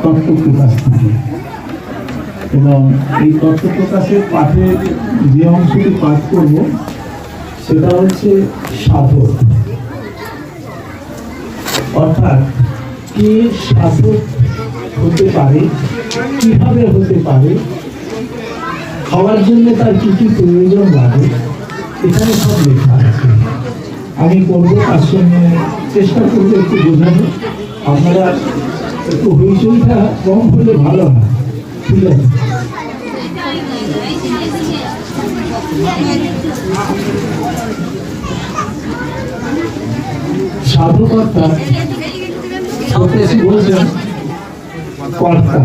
তত্ত্ব প্রকাশ থেকে এবং এই তত্ত্ব প্রকাশের পাঠের যে অংশটি পাঠ করব সেটা হচ্ছে সাধক, অর্থাৎ কে সাধক হতে পারে, কিভাবে হতে পারে, হওয়ার জন্য তার কি কি প্রয়োজন লাগে, এখানে সব লেখা আছে। আমি করবো তার সঙ্গে চেষ্টা করবো একটু বোঝানো। আপনারা একটু হইচইটা কম হলে ভালো হয়, ঠিক আছে? সাধকতা বলছেন কর্তা।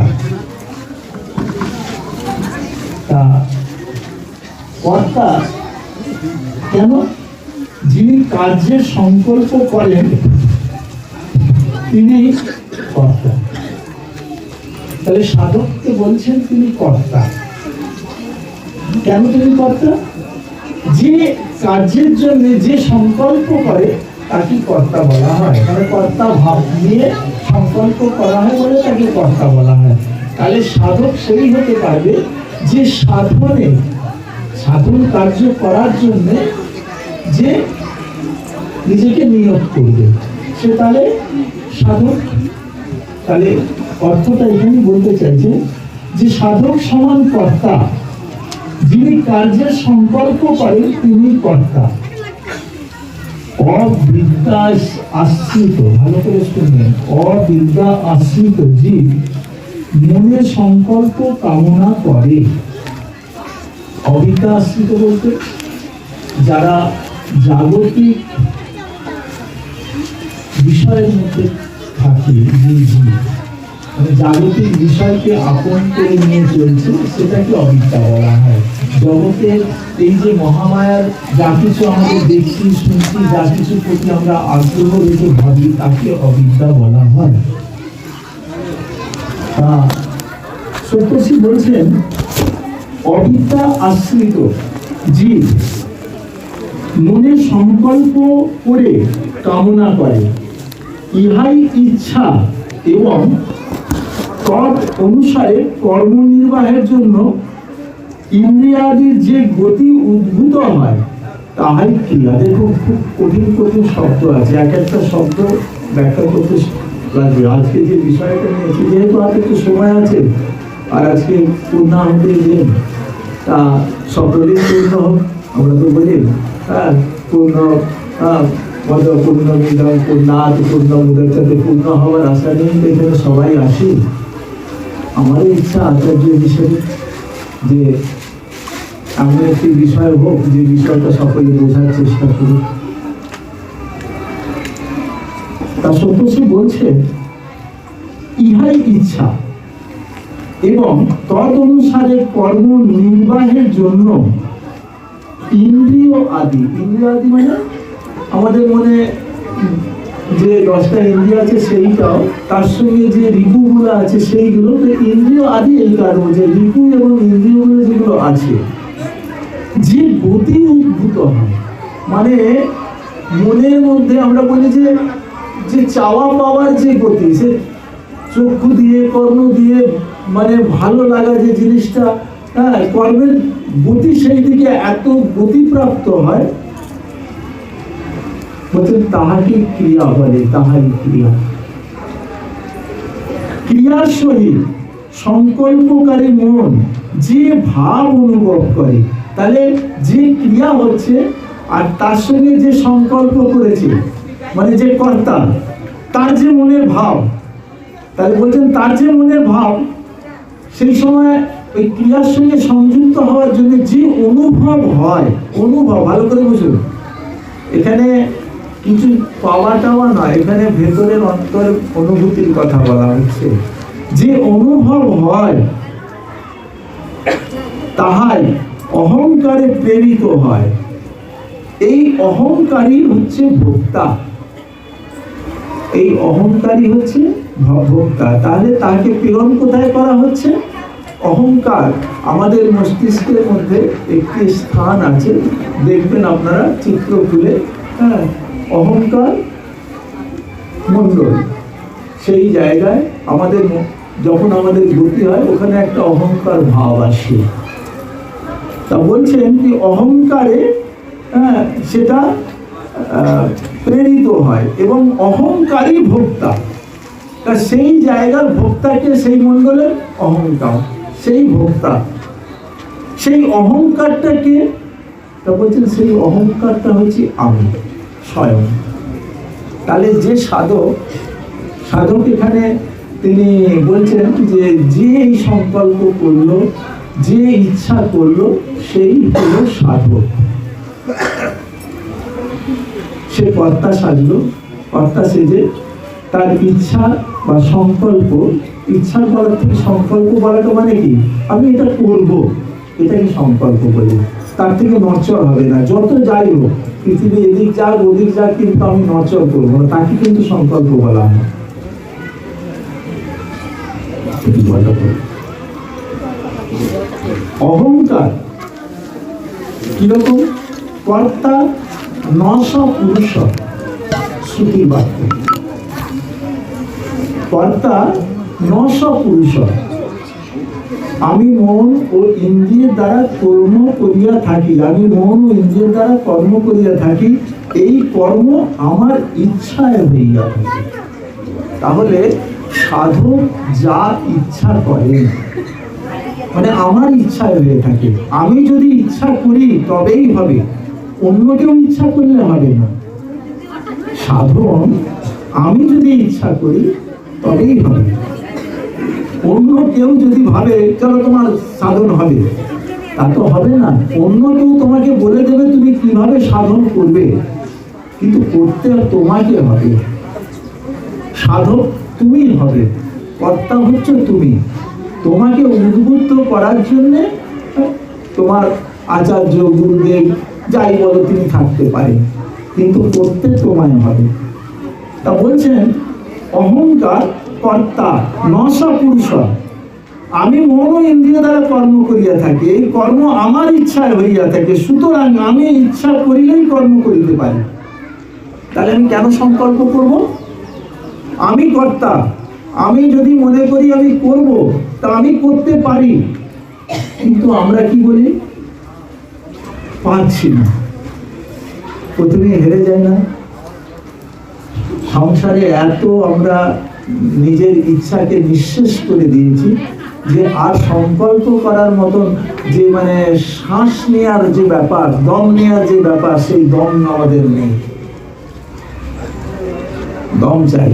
তা কর্তা কেন? যিনি কার্যের সংকল্প করেন তিনি কর্তা। তাহলে সাধককে বলছেন তিনি কর্তা। কেন তিনি কর্তা? যে কার্যের জন্য যে সংকল্প করে তাকে কর্তা বলা হয়। মানে কর্তা ভাব নিয়ে সংকল্প করা হয় বলে তাকে কর্তা বলা হয়। তাহলে সাধক সেই হতে পারবে যে সাধন কার্য করার জন্য যে নিজেকে নিয়োগ করবে, সে তাহলে সাধক। তাহলে অর্থটা এখানে বলতে চাইছে যে সাধক সমান কর্তা, যিনি কার্যের সংকল্প করেন তিনি কর্তা। অবিদ্যা আশ্রিত, ভালো করে শুনবেন, অবিদ্যা আশ্রিত জীব মনে সংকল্প কামনা করে। অবিদ্যা আশ্রিত বলতে যারা জাগতিক বিষয়ের মধ্যে থাকে, মানে জাগতিক বিষয়কে আপন করে নিয়ে চলছে, সেটাকে অবিদ্যা বলা হয়। জগতের এই যে মহামায়ার যা কিছু আমাদের দেখছি শুনছি, যা কিছু প্রতি আমরা আগ্রহ রেখে ভাবি, তাকে অবিদ্যা বলা হয়। সত্যশ্রী বলছেন অবিদ্যা আশ্রিত জীব মনে সংকল্প করে কামনা করে, ইহাই ইচ্ছা এবং তৎ অনুসারে কর্ম নির্বাহের জন্য ইন্দ্রিয়াদির যে গতি উদ্ভূত হয় তাহাই ক্রিয়া। দেখুন, খুব কঠিন কঠিন শব্দ আছে, এক একটা শব্দ ব্যাখ্যা করতে লাগবে। আজকে যে বিষয়টা নিয়েছি, যেহেতু আর একটু সময় আছে, আর আজকে পূর্ণাহুতির দিন, তা সকলেই পূর্ণ হোক, আমরা তো বলি পূর্ণ পূর্ণমিদং পূর্ণাৎ পূর্ণমুদচ্যতে, পূর্ণ হওয়ার আশা নিয়ে এখানে সবাই আসি। আমারও ইচ্ছা আচার্য হিসেবে যে এমন একটি বিষয় হোক যে বিষয়টা সকলে বোঝার চেষ্টা করুক। তা সত্যশ্রী বলছে ইহাই ইচ্ছা এবং তদ অনুসারে কর্ম নির্বাহের জন্য ইন্দ্রিয় আদি, ইন্দ্রিয় আদি মানে আমাদের মনে যে 10টা ইন্দ্রিয় আছে সেইটাও, তার সঙ্গে যে রিপুগুলো আছে সেইগুলো, ইন্দ্রিয় আদি এই কারণ যে রিপু এবং ইন্দ্রিয়গুলো যেগুলো আছে, যে গতি উদ্ভূত হয়, মানে মনের মধ্যে আমরা বলি যে চাওয়া পাওয়ার যে গতি, সে চক্ষু দিয়ে কর্ম দিয়ে মানে ভালো লাগা যে জিনিসটা, কর্মের গতি সেই দিকে এত গতিপ্রাপ্ত হয়, বলছেন তাহাকে ক্রিয়া বলে। তাহাই ক্রিয়া। ক্রিয়ার সহিত সংকল্পকারী মন যে ভাব অনুভব করে, তাহলে যে ক্রিয়া হচ্ছে আর তার সঙ্গে যে সংকল্প করেছে, মানে যে কর্তা, তার যে মনের ভাব, তাহলে বলছেন তার যে মনের ভাব, সেই সময় ওই ক্রিয়ার সঙ্গে সংযুক্ত হওয়ার জন্য যে অনুভব হয়, অনুভব ভালো করে বুঝুন, এখানে কিছু পাওয়া টাওয়া নয়, এখানে ভেতরের অন্তরের অনুভূতির কথা বলা হচ্ছে। যে অনুভব হয় তাহাই অহংকারে প্রেরিত হয়। এই অহংকারী হচ্ছে ভোক্তা, এই অহংকারী হচ্ছে ভোক্তা। তাহলে তাকে প্রেরণ কোথায় করা হচ্ছে? অহংকার আমাদের মস্তিষ্কের মধ্যে একটি স্থান আছে, দেখবেন আপনারা চিত্র খুলে, অহংকার মণ্ডল, সেই জায়গায় যখন আমাদের গতি হয় ওখানে একটা অহংকার ভাব আসে। তা বলছেন কি অহংকারে সেটা প্রেরিত হয় এবং অহংকারী ভোক্তা। তা সেই জায়গার ভোক্তাকে সেই মণ্ডলের অহংকার, সেই ভোক্তা, সেই অহংকারটাকে তা বলছেন সেই অহংকারটা হচ্ছে আমি স্বয়ং। তাহলে যে সাধক এখানে তিনি বলছেন যে এই সংকল্প করলো, যে ইচ্ছা করলো, সেই হলো সাধক। সে কর্তা সাজলো, কর্তা সেজে তার ইচ্ছা বা সংকল্প, ইচ্ছা বলার থেকে সংকল্প বলাটা মানে কি, আমি এটা করবো, এটাকে সংকল্প বলি। তার থেকে নড়চড় হবে না, যত যাই হোক পৃথিবী এদিক যাক ওদিক যাক, কিন্তু আমি নড়চড় করবো না, তাকে কিন্তু সংকল্প বলা হয়। অহংকার কিরকম? কর্তা নশ পুরুষ, শ্রুতি বাক্য। কর্তা নশ পুরুষ, আমি মন ও ইন্দ্রিয়ের দ্বারা কর্ম করিয়া থাকি, আমি মন ও ইন্দ্রিয়ের দ্বারা কর্ম করিয়া থাকি, এই কর্ম আমার ইচ্ছায় হইয়া থাকে। তাহলে সাধক যা ইচ্ছা করে মানে আমার ইচ্ছায় হয়ে থাকে। আমি যদি ইচ্ছা করি তবেই হবে, অন্য কেউ ইচ্ছা করলে হবে না। সাধন আমি যদি ইচ্ছা করি তবেই হবে। অন্য কেউ যদি ভাবে চলো তোমার সাধন হবে, তা তো হবে না। অন্য কেউ তোমাকে বলে দেবে তুমি কিভাবে সাধন করবে, কিন্তু করতে তোমাকে হবে। সাধক তুমি হবে, কর্তা হচ্ছে তুমি। তোমাকে উদ্বুদ্ধ করার জন্য তোমার আচার্য গুরুদেব যাই বলো তিনি থাকতে পারেন, কিন্তু করতে তোমায় হবে। তা বলছেন অহংকার কর্তা নশ পুরুষ, আমি মন ও ইন্দ্রিয় দ্বারা কর্ম করিয়া থাকি, এই কর্ম আমার ইচ্ছায় হইয়া থাকে, সুতরাং আমি ইচ্ছা করিলেই কর্ম করিতে পারি। তাহলে আমি কেন সংকল্প করব? আমি কর্তা, আমি যদি মনে করি আমি করব, তা আমি করতে পারি। কিন্তু আমরা কি বলি, পারছি না, প্রথমে হেরে যায় না। সংসারে এত আমরা নিজের ইচ্ছাকে নিঃশেষ করে দিয়েছি যে আর সংকল্প করার মতন যে মানে শ্বাস নেওয়ার যে ব্যাপার, দম নেওয়ার যে ব্যাপার, সেই দম আমাদের নেই। দম চাই,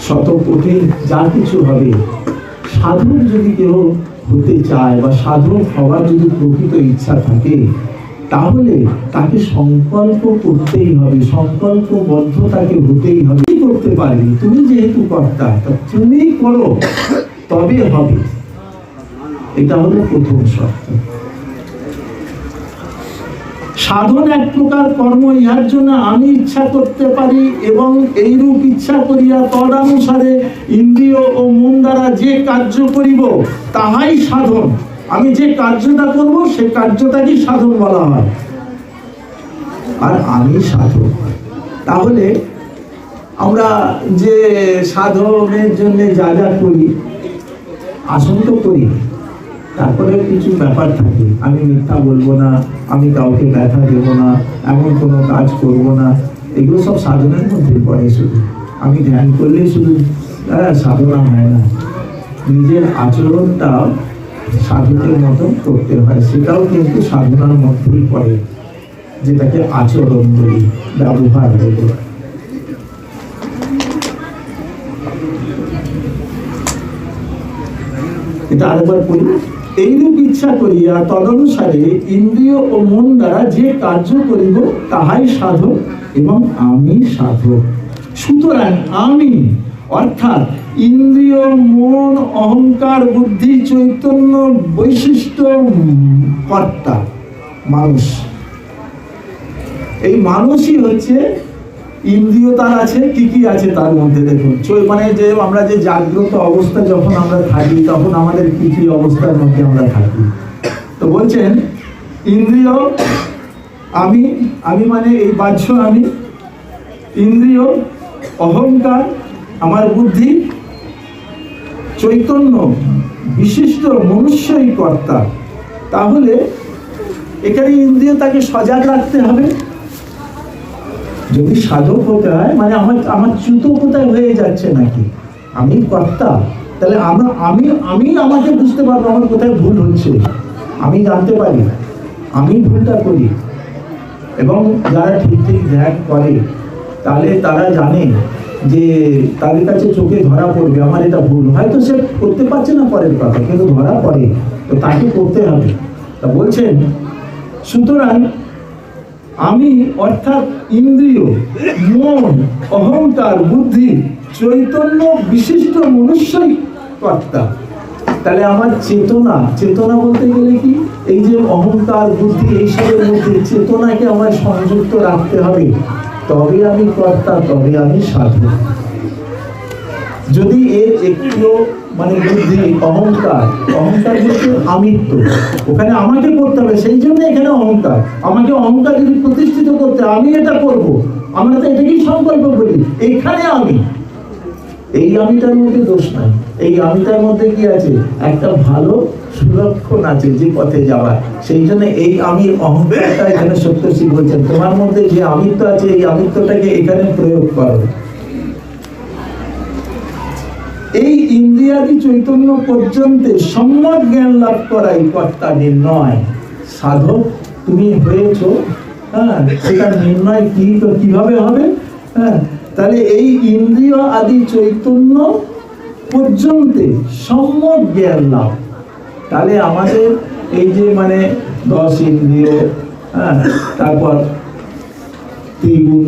শত কোটি যা কিছু হবে। সাধক যদি কেউ হতে চায় বা সাধক হওয়ার যদি প্রকৃত ইচ্ছা থাকে, তাহলে তাকে সংকল্প করতেই হবে, সংকল্পবদ্ধ তাকে হতেই হবে। কি করতে পারবি? তুমি যেহেতু কর্তা, তুমি করো তবে হবে। এটা হলো প্রথম শর্ত। সাধন এক প্রকার কর্ম, ইহার জন্য আমি ইচ্ছা করতে পারি এবং এইরূপ ইচ্ছা করিয়া তদনুসারে ইন্দ্রিয় ও মন দ্বারা যে কার্য করিব তাহাই সাধন। আমি যে কার্যটা করব সে কার্যটাকে সাধন বলা হয়, আর আমি সাধক। তাহলে আমরা যে সাধনের জন্য যা যা করি, আসন তো করি, তারপরে কিছু ব্যাপার থাকে, আমি মিথ্যা বলবো না, আমি কাউকে ব্যথা দেব না, এমন কোনো কাজ করব না, এগুলো সব সাধনের মধ্যে পড়ে। শুধু আমি ধ্যান করলেই শুধু সাধনা হয় না, নিজের আচরণটা সাধকের মতো করতে হয়, সেটাও কিন্তু সাধনার মধ্যেই পড়ে, যেটাকে আচরণ বলি, ব্যবহার বলি। এটা আরেকবার পড়ি। এইরূপ ইচ্ছা করিয়া তদনুসারে ইন্দ্রিয় ও মন দ্বারা যে কার্য করিব তাহাই সাধক এবং আমি সাধক। সুতরাং আমি অর্থাৎ ইন্দ্রিয়, মন, অহংকার, বুদ্ধি, চৈতন্য বৈশিষ্ট্য কর্তা মানুষ। এই মানুষই হচ্ছে ইন্দ্রিয়। তার আছে কি কি আছে তার মধ্যে দেখুন, মানে যে আমরা যে জাগ্রত অবস্থা যখন আমরা থাকি তখন আমাদের কি কি অবস্থার মধ্যে আমরা থাকি। তো বলছেন ইন্দ্রিয় আমি মানে এই বাহ্য আমি, ইন্দ্রিয়, অহংকার, আমার বুদ্ধি চৈতন্য বিশিষ্ট মনুষ্যই কর্তা, তাহলে এখানে ইন্দ্রিয় তাকে সজাগ রাখতে হবে। যদি সাধক হতে হয় মানে আমার চ্যুত কোথায় হয়ে যাচ্ছে নাকি, আমি কর্তা, তাহলে আমি আমাকে বুঝতে পারবো আমার কোথায় ভুল হচ্ছে, আমি জানতে পারি আমি ভুলটা করি। এবং যারা ঠিক ঠিক ধ্যান করে তাহলে তারা জানে যে তাদের কাছে চোখে ধরা পড়বে আমার এটা ভুল, হয়তো সে করতে পারছে না পরের কথা, কিন্তু ধরা পড়ে, তো তাকে করতে হবে। তা বলছেন সুতরাং আমি অর্থাৎ ইন্দ্রিয়, মন, অহংকার, বুদ্ধি, চৈতন্য বিশিষ্ট মনুষ্যই কর্তা। তাহলে আমার চেতনা বলতে গেলে কি, এই যে অহংকার, বুদ্ধি, এইসবের মধ্যে চেতনাকে আমার সংযুক্ত রাখতে হবে, তবে আমি কর্তা, তবে আমি সাধু। যদি এর একটু মানে বুদ্ধি, অহংকার বলতে আমিত্ব, ওখানে আমাকে করতে হবে, সেই জন্য এখানে অহংকার, আমাকে অহংকার যদি প্রতিষ্ঠিত করতে আমি এটা করব, আমরা তো এটাকেই সংকল্প করি, এখানে আমি, এই আমিটার মধ্যে দোষ নাই, এই আমিটার মধ্যে কি আছে, একটা ভালো সুলক্ষণ আছে যে পথে যাওয়ার। সেই জন্য এই আমি অহংকারটা এখানে সপ্তর্ষি বলছেন, তোমার মধ্যে যে আমিত্ব আছে এই আমিত্বটাকে এখানে প্রয়োগ করো। এই ইন্দ্রিয়াদি চৈতন্য পর্যন্ত সম্যক জ্ঞান লাভ করাই কর্তা নির্ণয়। সাধক তুমি হয়েছ, হ্যাঁ, সেটা নির্ণয় কিভাবে হবে? হ্যাঁ, তাহলে এই ইন্দ্রিয় আদি চৈতন্য পর্যন্ত সম্যক জ্ঞান লাভ, তাহলে আমাদের এই যে মানে 10 ইন্দ্রিয়, হ্যাঁ, তারপর ত্রিগুণ,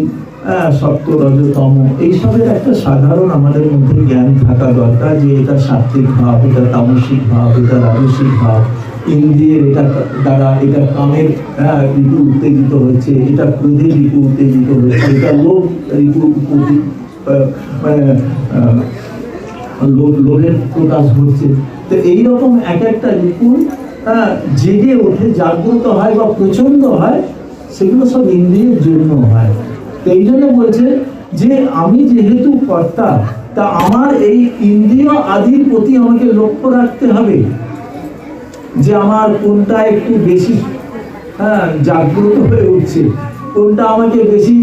সপ্ত রজতম, এইসবের একটা সাধারণ আমাদের মধ্যে জ্ঞান থাকা দরকার, যে এটা সাত্বিক ভাব, এটা তামসিক ভাব, এটা রাজসিক ভাব, ইন্দ্রিয়ের এটা দ্বারা এটা কামের ঋতু উত্তেজিত হচ্ছে, এটা ক্রোধের ঋতু উত্তেজিত হচ্ছে, এটা লোভ ঋতু মানে লোভের প্রকাশ হচ্ছে। তো এইরকম এক একটা ঋতু জেগে ওঠে, জাগ্রত হয় বা প্রচন্ড হয়, সেগুলো সব ইন্দ্রিয়ের জন্য হয়। তো এই জন্য বলছে যে আমি যেহেতু কর্তা, তা আমার এই ইন্দ্রিয় আদির প্রতি আমাকে লক্ষ্য রাখতে হবে, যে আমার কোনটা একটু বেশি জাগ্রত হয়ে উঠছে, কোনটা আমাকে বেশি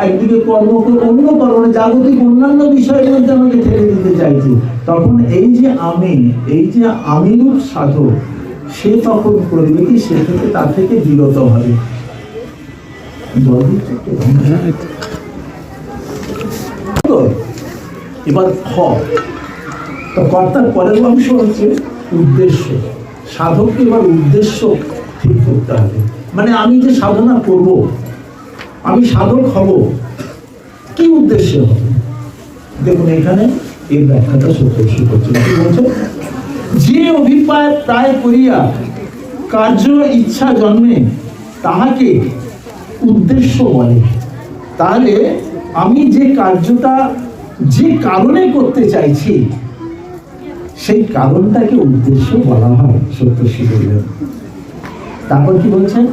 একদিকে অন্য কর্ম জাগতিক অন্যান্য বিষয়ের মধ্যে আমাকে ঠেলে দিতে চাইছে। তখন এই যে আমিরূপ সাধক, সে তখন করবে কি, সে থেকে তার থেকে বিরত হবে। এবার কর্তার পরের অংশ হচ্ছে উদ্দেশ্য। সাধককে এবার উদ্দেশ্য ঠিক করতে হবে, মানে আমি যে সাধনা করব, আমি সাধক হব, কি উদ্দেশ্যে হবে? দেখুন এখানে এই ব্যাখ্যাটা সত্যি করছে, কি বলছে, যে অভিপ্রায় প্রায় করিয়া কার্য ইচ্ছা জন্মে তাহাকে উদ্দেশ্য বলে। তাহলে আমি যে কার্যটা যে কারণে করতে চাইছি, সেই কারণটাকে উদ্দেশ্য বলা হয়, সত্যি বললেন। তারপর কি বলছেন,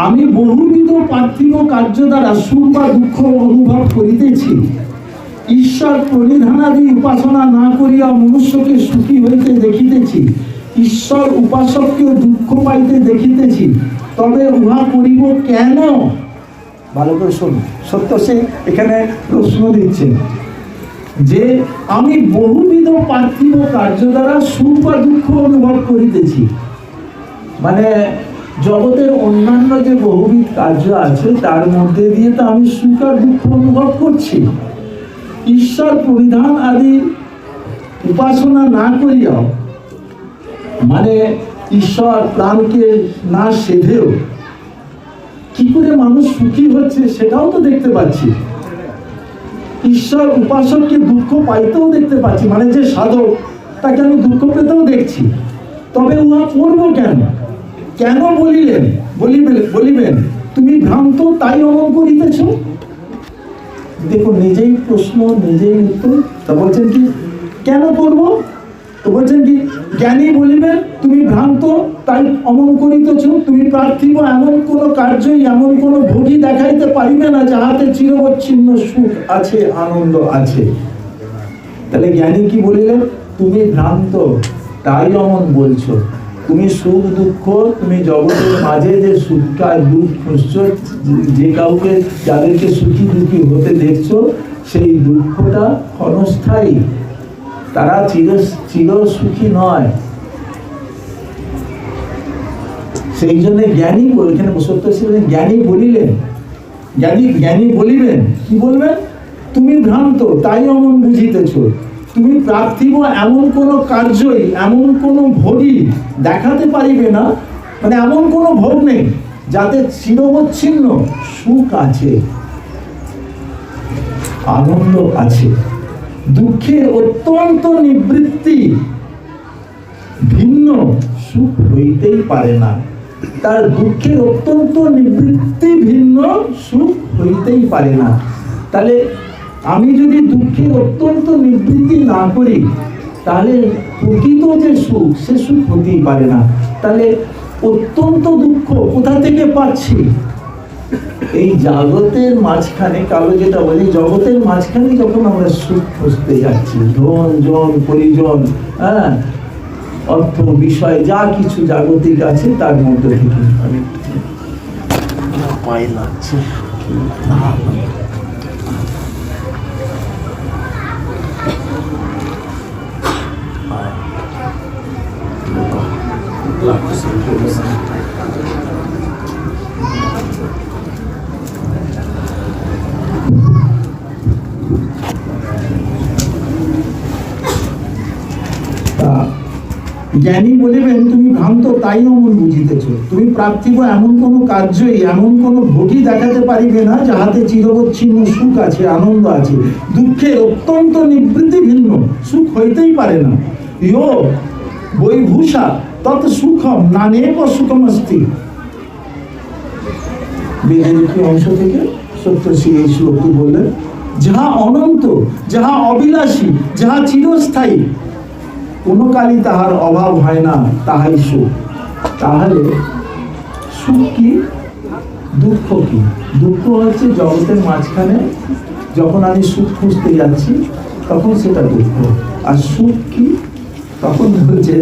আমি বহুবিধ পার্থিব কার্য দ্বারা সুখ বা দুঃখ অনুভব করিতেছি, ঈশ্বর প্রণিধানাদি উপাসনা না করিয়া মনুষ্যকে সুখী হইতে দেখিতেছি, ঈশ্বর উপাসককে দুঃখ পাইতে দেখিতেছি, তবে উহা করিব কেন? ভালো করে শুনুন, সত্য সে এখানে প্রশ্ন দিচ্ছেন যে আমি বহুবিধ পার্থিব কার্য দ্বারা সুখ বা দুঃখ অনুভব করিতেছি, মানে জগতের অন্যান্য যে বহুবিধ কার্য আছে তার মধ্যে দিয়ে তো আমি সুখ আর দুঃখ অনুভব করছি। ঈশ্বর পরিধান আদি উপাসনা না করিয়াও, মানে ঈশ্বর প্রাণকে না সেধেও কি করে মানুষ সুখী হচ্ছে সেটাও তো দেখতে পাচ্ছি। ঈশ্বর উপাসককে দুঃখ পাইতেও দেখতে পাচ্ছি, মানে যে সাধক তাকে আমি দুঃখ পেতেও দেখছি, তবে উহা করবো কেন? কেন বলিবেন তুমি ভ্রান্ত, তাই অমন করিতেছ। দেখো নিজেই প্রশ্ন, নিজেই উত্তর। তা বলছেন কি, কেন করবো? তো বলছেন কি, জ্ঞানী বলিবেন তুমি ভ্রান্ত তাই অমন করিতেছ, তুমি পার্থিব এমন কোন কার্যই এমন কোন ভোগী দেখাইতে পারিবে না যাহাতে চিরবিচ্ছিন্ন সুখ আছে, আনন্দ আছে। তাহলে জ্ঞানী কি বলিলেন, তুমি ভ্রান্ত তাই অমন বলছো, তুমি সুখ দুঃখ, তুমি জগতের মাঝে যে সুখটা দুঃখ খুঁজছো, যে কাউকে যাদেরকে সুখী দুঃখী হতে দেখছো, সেই দুঃখটা ক্ষণস্থায়ী, তারা চির সুখী নয়। সেই জন্য জ্ঞানী এখানে সত্যশ্রী জ্ঞানী বলিলেন, জ্ঞানী বলিবেন, কি বলবেন, তুমি ভ্রান্ত তাই অমন বুঝিতেছ, তুমি পার্থিব এমন কোন কার্যই এমন কোন ভোগই দেখাতে পারিবে না, মানে এমন কোন ভোগ নেই যাতে চিরবিচ্ছিন্ন সুখ আছে, আনন্দ আছে। দুঃখের অত্যন্ত নিবৃত্তি ভিন্ন সুখ হইতেই পারে না, তার দুঃখের অত্যন্ত নিবৃত্তি ভিন্ন সুখ হইতেই পারে না। তাহলে আমি যদি দুঃখের অত্যন্ত নিবৃত্তি না করি, তাহলে প্রকৃত যে সুখ সে সুখ হতেই পারে না। তাহলে অত্যন্ত দুঃখ কোথা থেকে পাচ্ছি, এই জগতের মাঝখানে, কালো যেটা বলি, জগতের মাঝখানে যখন আমরা সুখ খুঁজতে যাচ্ছি, ধন জন পরিজন, হ্যাঁ, অর্থ বিষয় যা কিছু জাগতিক আছে, তার মধ্যে থেকে আমি পায়ে লাগছে, জ্ঞানী বলিবেন তুমি ভ্রান্ত তাই অমন বুঝিতেছ, তুমি পার্থিব এমন কোন কার্যই এমন কোন ভোগই দেখাতে পারিবে না যাহাতে চিরবিচ্ছিন্ন সুখ আছে, আনন্দ আছে। দুঃখের অত্যন্ত নিবৃত্তি ভিন্ন সুখ হইতেই পারে না। ইয়ো বৈভূষা তত সুখম নানেব সুখম অস্তি। বেদের কি অংশ থেকে সত্যশ্রী এই শ্লোকটি বললেন, যাহা অনন্ত, যাহা অবিলাসী, যাহা চিরস্থায়ী, কোনো কালই তাহার অভাব হয় না, তাহাই সুখ। তাহলে সুখ কি, দুঃখ কি? দুঃখ হচ্ছে জগতের মাঝখানে যখন আমি সুখ খুঁজতে যাচ্ছি তখন সেটা দুঃখ। আর সুখ কি? তখন বলছে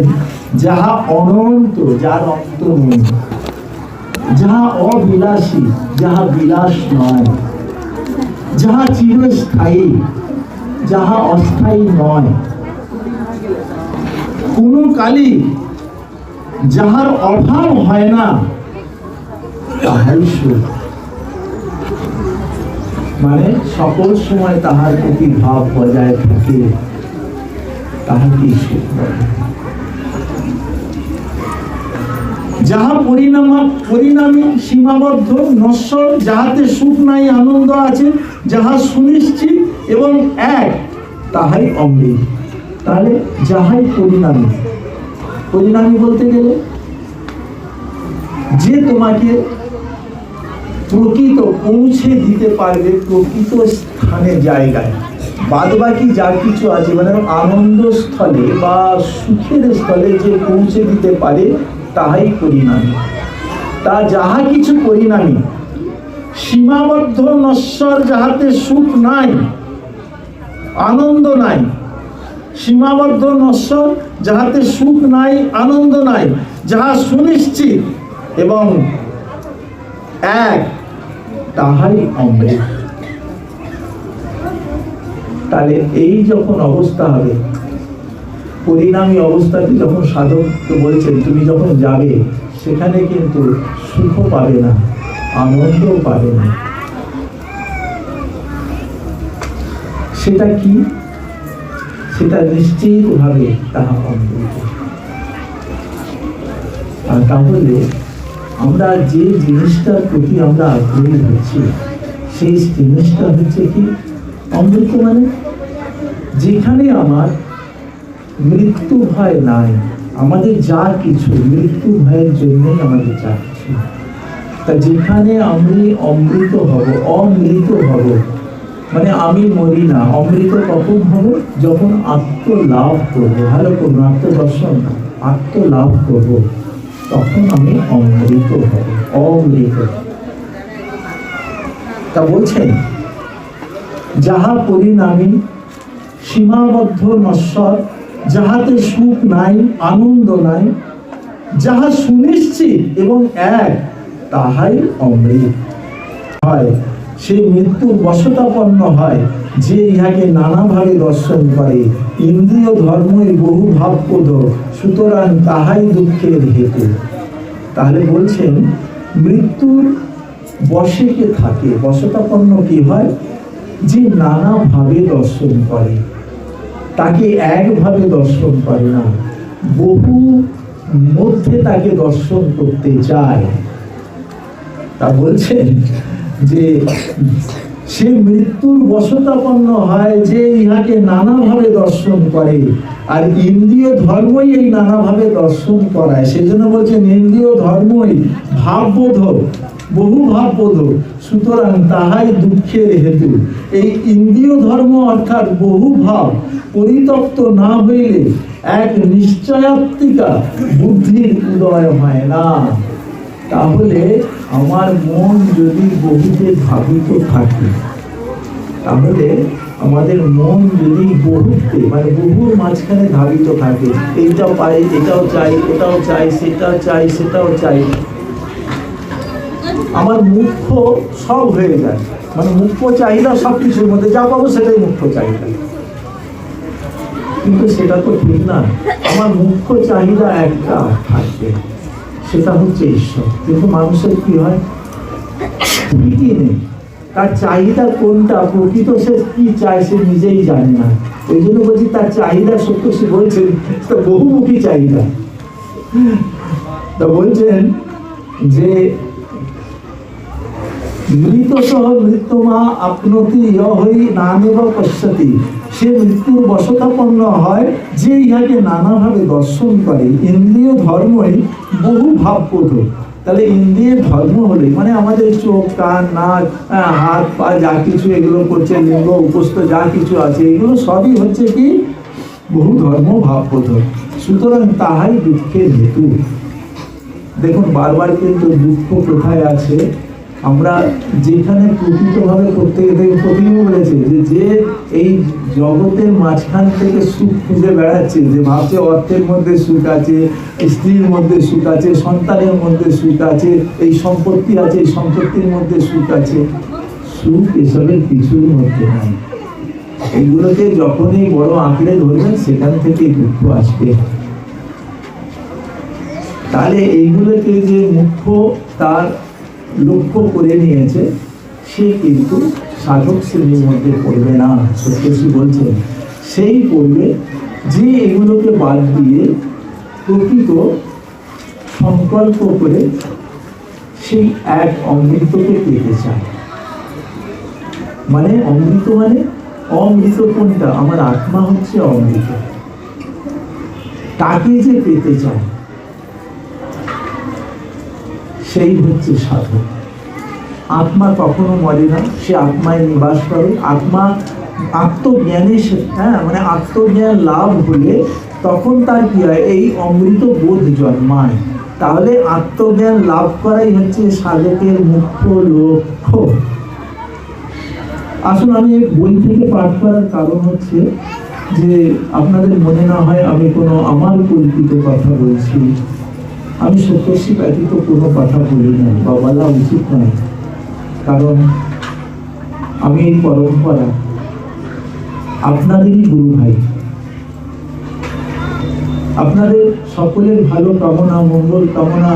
যাহা অনন্ত, যার অন্ত নেই, যাহা অবিলাসী, যাহা বিলাস নয়, যাহা চিরস্থায়ী, যাহা অস্থায়ী নয়, কোনো কালই যাহার অভাব হয় না, তাহাই সুখ। মানে সকল সময় তাহার প্রতি ভাব বজায় থাকে, তাহাকেই সুখ বলে। যাহা পরিণামী, সীমাবদ্ধ, নশ্বর, যাহাতে সুখ নাই, আনন্দ আছে, যাহা সুনিশ্চিত এবং এক, তাহাই অমৃত। তাহলে যাহাই পরিণামী, পরিণামী বলতে গেলে যে তোমাকে প্রকৃত পৌঁছে দিতে পারবে প্রকৃত স্থানে, জায়গায়, বাদ বাকি যা কিছু আছে, মানে আনন্দ স্থলে বা সুখের স্থলে যে পৌঁছে দিতে পারে, তাহাই পরিণামী। তা যাহা কিছু পরিণামী, সীমাবদ্ধ, নশ্বর, যাহাতে সুখ নাই, আনন্দ নাই, সীমাবদ্ধ, নশ্বর, যাহাতে সুখ নাই, আনন্দ নাই, যাহা সুনিশ্চিত এবং এক, তাহাই অমৃত। তাহলে এই যখন অবস্থা হবে, পরিণামী অবস্থাতে যখন সাধক বলছেন তুমি যখন যাবে, সেখানে কিন্তু সুখ পাবে না, আনন্দও পাবে না। সেটা কি? সেটা নিশ্চিত ভাবে তাহা অমৃত। আর তাহলে আমরা যে জিনিসটার প্রতি আমরা আগ্রহী হচ্ছি, সেই জিনিসটা হচ্ছে কি অমৃত। মানে যেখানে আমার মৃত্যু ভয় নাই, আমাদের যা কিছু মৃত্যু ভয়ের জন্যই আমাদের যা কিছু, তা যেখানে আমি অমৃত হব, অমৃত হব, মানে আমি মরি না। অমৃত কখন হবে? যখন আত্মলাভ করবো। ভালো করবো, আত্মদর্শন, আত্মলাভ করবো, তখন আমি অমৃত হব, অমৃত। তা বলছেন, যাহা পরিণামী সীমাবদ্ধ নশ্বর, যাহাতে সুখ নাই, আনন্দ নাই, যাহা সুনিশ্চিত এবং এক, তাহাই অমৃত হয়। সে মৃত্যুর বশতাপন্ন হয় যে ইহাকে নানাভাবে দর্শন করে। ইন্দ্রিয় ধর্মের বহু ভাববোধ, সুতরাং তাহাই দুঃখের হেতু। তাহলে বলছেন, মৃত্যুর বশে কে থাকে, বশতাপন্ন কি হয়? যে নানাভাবে দর্শন করে, তাকে একভাবে দর্শন করে না, বহু মধ্যে তাকে দর্শন করতে চায়। তা বলছেন যে সে মৃত্যুর বশতাপন্ন হয় যে ইহাকে নানাভাবে দর্শন করে, আর ইন্দ্রিয় ধর্মই এই নানাভাবে দর্শন করায়। সেজন্য বলছেন ইন্দ্রিয় ধর্মই ভাববোধ, বহু ভাববোধ, সুতরাং তাহাই দুঃখের হেতু। এই ইন্দ্রিয় ধর্ম অর্থাৎ বহু ভাব পরিত্যক্ত না হইলে এক নিশ্চয়াত্মিকা বুদ্ধির উদয় হয় না। তাহলে আমার মন যদি বহুতে ভাবিত থাকে, তাহলে আমাদের মন যদি বহুতে মানে বহুর মাঝখানে ধাবিত থাকে, এইটাও পাই, এটাও চাই, ওটাও চাই, সেটাও চাই, সেটাও চাই, আমার মুখ্য সব হয়ে যায়। মানে মুখ্য চাহিদা সবকিছুর মধ্যে যা পাবো সেটাই মুখ্য চাহিদা। কিন্তু সেটা তো ঠিক না। আমার মুখ্য চাহিদা একটা থাকবে, সেটা হচ্ছে ঈশ্বর। কিন্তু মানুষের কি হয়, ঠিকই নেই, তার চাহিদা কোনটা, প্রকৃত সে কি চায় সে নিজেই জানে না। ওই জন্য বলছি তার চাহিদা সত্য, সে বলছেন বহুমুখী চাহিদা। তা বলছেন যে মৃত সহ মৃত্যুমা আপনতি ইহই নামেব পশ্যতি। সে মৃত্যুর বশতাপন্ন হয় যে ইহাকে নানাভাবে দর্শন করে। ইন্দ্রিয় ধর্মই বহু ভাববোধ। তাহলে ইন্দ্রিয় ধর্ম হলে মানে আমাদের চোখ, কান, নাক, হাত, পা যা কিছু এগুলো করছে, লিঙ্গ, উপস্থ যা কিছু আছে, এগুলো সবই হচ্ছে কি বহু ধর্ম ভাববোধ। সুতরাং তাহাই দুঃখের হেতু। দেখুন বারবার কিন্তু দুঃখ কোথায় আছে, আমরা যেখানে প্রকৃতভাবে প্রতিদিন বলেছে যে এই জগতের মাঝখান থেকে সুখ খুঁজে বেড়াচ্ছে, যে ভাবছে অর্থের মধ্যে সুখ আছে, স্ত্রীর মধ্যে সুখ আছে, সন্তানের মধ্যে সুখ আছে, এই সম্পত্তি আছে, এই সম্পত্তির মধ্যে সুখ আছে, সুখ এসবের কিছুর মধ্যে নাই। এইগুলোকে যখনই বড় আঁকড়ে ধরবেন সেখান থেকে দুঃখ আসবে। তাহলে এইগুলোকে যে মুখ্য তার লক্ষ্য করে নিয়েছে, সে কিন্তু সাধক শ্রেণীর মধ্যে পড়বে না। সত্যি বলছেন, সেই পড়বে যে এগুলোকে বাদ দিয়ে প্রকৃত সংকল্প করে সেই এক অমৃতকে পেতে চায়। মানে অমৃত মানে অমৃত কোনটা? আমার আত্মা হচ্ছে অমৃত। তাকে যে পেতে চায় সেই হচ্ছে সাধক। আত্মা কখনো মরে না, সে আত্মায় নিবাস করে। আত্মা আত্মজ্ঞানে মানে আত্মজ্ঞান লাভ হলে তখন তার কি হয়, এই অমৃত বোধ জন্মায়। তাহলে আত্মজ্ঞান লাভ করাই হচ্ছে সাধকের মুখ্য লক্ষ্য। আসলে আমি বই থেকে পাঠ করার কারণ হচ্ছে যে আপনাদের মনে না হয় আমি কোনো আমার কল্পিত কথা বলছি। আমি সত্যি ব্যতীত কোনো কথা বলি না বা বলা উচিত নয়, কারণ আমি এই পরম্পরা আপনাদেরই গুরু ভাই। আপনাদের সকলের ভালো কামনা, মঙ্গল কামনা,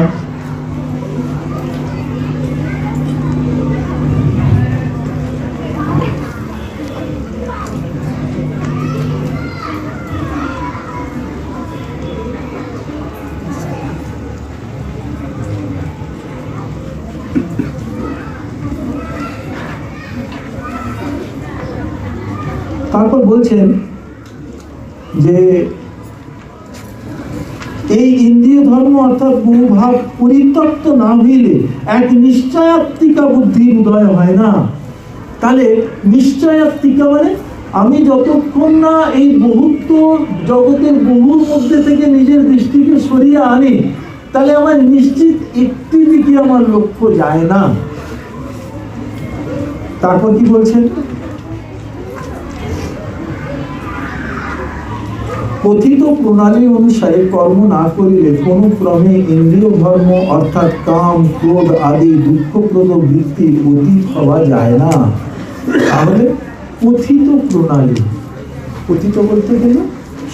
তারপর বলছেন যে এই ইন্দ্রিয় ধর্ম অর্থাৎ বহুভাব পরিত্যক্ত না হইলে এক নিশ্চয়াত্মিকা বুদ্ধির উদয় হয় না। তাহলে নিশ্চয়াত্মিকা মানে আমি যতক্ষণ না এই বহুত্ব জগতের বহুর মধ্যে থেকে নিজের দৃষ্টিকে সরিয়ে আনি, তাহলে আমার নিশ্চিত একটি দিকে আমার লক্ষ্য যায় না। তারপর কি বলছেন? কথিত প্রণালী অনুসারে কর্ম না করিলে কোনো ক্রমে ইন্দ্রিয় ধর্ম অর্থাৎ কাম, ক্রোধ আদি দুঃখপ্রদ বৃত্তির অতীত হওয়া যায় না। তাহলে কথিত প্রণালী, কথিত বলতে গেলে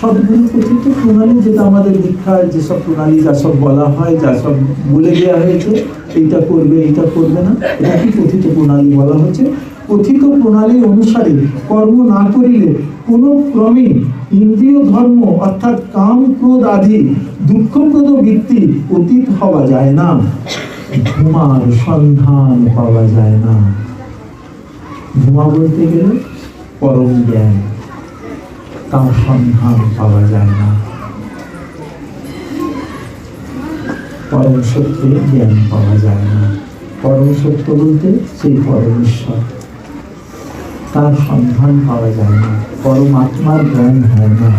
সবগুলো কথিত প্রণালী, যেটা আমাদের দীক্ষার যেসব প্রণালী, যা সব বলা হয়, যা সব বলে দেওয়া হয়েছে, এইটা করবে এইটা করবে না, এটা কি কথিত প্রণালী বলা হচ্ছে। কথিত প্রণালী অনুসারে কর্ম না করিলে কোনো ক্রমে ইন্দ্রিয় ধর্ম অর্থাৎ কাম, ক্রোধ আদি দুঃখপ্রদ বৃত্তি অতীত হওয়া যায় না। ধূমার সন্ধান পাওয়া যায় না। ধূমা বলতে গেলে পরম জ্ঞান, তার সন্ধান পাওয়া যায় না। পরম সত্যের জ্ঞান পাওয়া যায় না। পরম সত্য বলতে সেই পরমেশ্বর, তার সন্ধান পাওয়া যায় না। পরমাত্মার জ্ঞান হয় না,